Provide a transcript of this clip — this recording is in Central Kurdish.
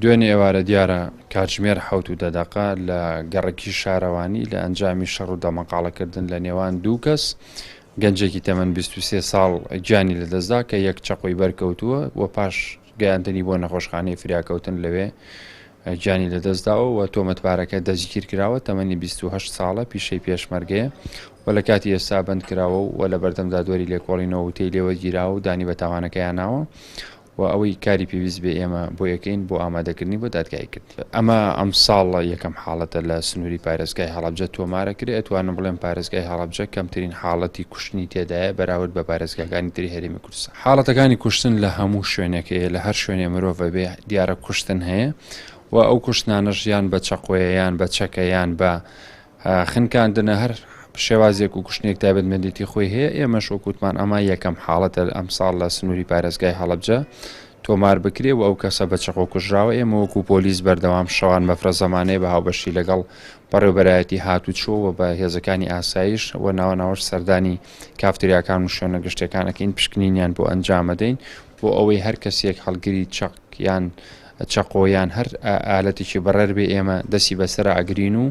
دوێنێ ئێوارە دیارە کاتژمێر 7 لە گەڕێکی شارەوانی لە ئەنجامی شەڕ و دەمەقاڵەکردن لە نێوان دوو کەس گەنجێکی تەمەن 23 ساڵ گیانی لەدەستدا کە یەک چەقۆی بەرکەوتووە و پاش گەیاندنی بۆ نەخۆشخانەی فریاکەوتن لەوێ گیانی لەدەستداوە و تۆمەتبارەکە دەستگیر کراوە تەمەنی 28 ساڵە پیشەی پێشمەرگەیە و لە کاتی ئێستا بند کراوە و لە بەردەمدا دووەری لێکۆڵینەوە و تێی لێوە گیراوە و دانی بە تاوانەکەیاناوە و ئەوەی کاری پێویست بێ ئێمە بۆ یەکەین بۆ ئامادەکردنی بۆ دادگای کرد. ئەمە ئەم ساڵە یەکەم حاڵەتە لە سنووری پارێزگای هەڵەبجە تۆمارە کرێ ئەتوانم بڵێم پارێزگای هەڵەبجە کەمترین حاڵەتی کوشتنی تێدایە بەراورد بە پارێزگاکانی تری هەرێمی کوردستان. حاڵەتەکانی کوشتن لە هەموو شوێنێکەیە لە هەر شوێنێ مرۆڤ بێ دیارە کوشتن هەیە و ئەو کوشتانەش یان بە چەقۆیەیان بە چەکەیان بە خنکاندنە هەر شێوازێک و کوشتنێک تایبەتمەندێتی خۆی هەیە. ئێمە شۆکوتمان ئەمە یەکەم حاڵەتە ئەم ساڵ لە سنووری پارێزگای هەڵەبجە تۆمار بکرێ و ئەو کەسە بە چەقۆ کوژراوە. ئێمە وەکو پۆلیس بەردەوام شەوان مەفرە زەمانەیە بە هاوبەشی لەگەڵ بەڕێوەبەرایەتی هاتوو چۆوە بە هێزەکانی ئاسایش و ناوەناوەش سەردانی کافتریاکان و شوێنە گەشتەکانەکەین پشکنینیان بۆ ئەنجامەدەین بۆ ئەوەی هەر کەسێک هەڵگری چەقیان چەقۆیان هەر ئالەتێکی بەڕێر بێ ئێمە دەستی بەسەر ئاگرین و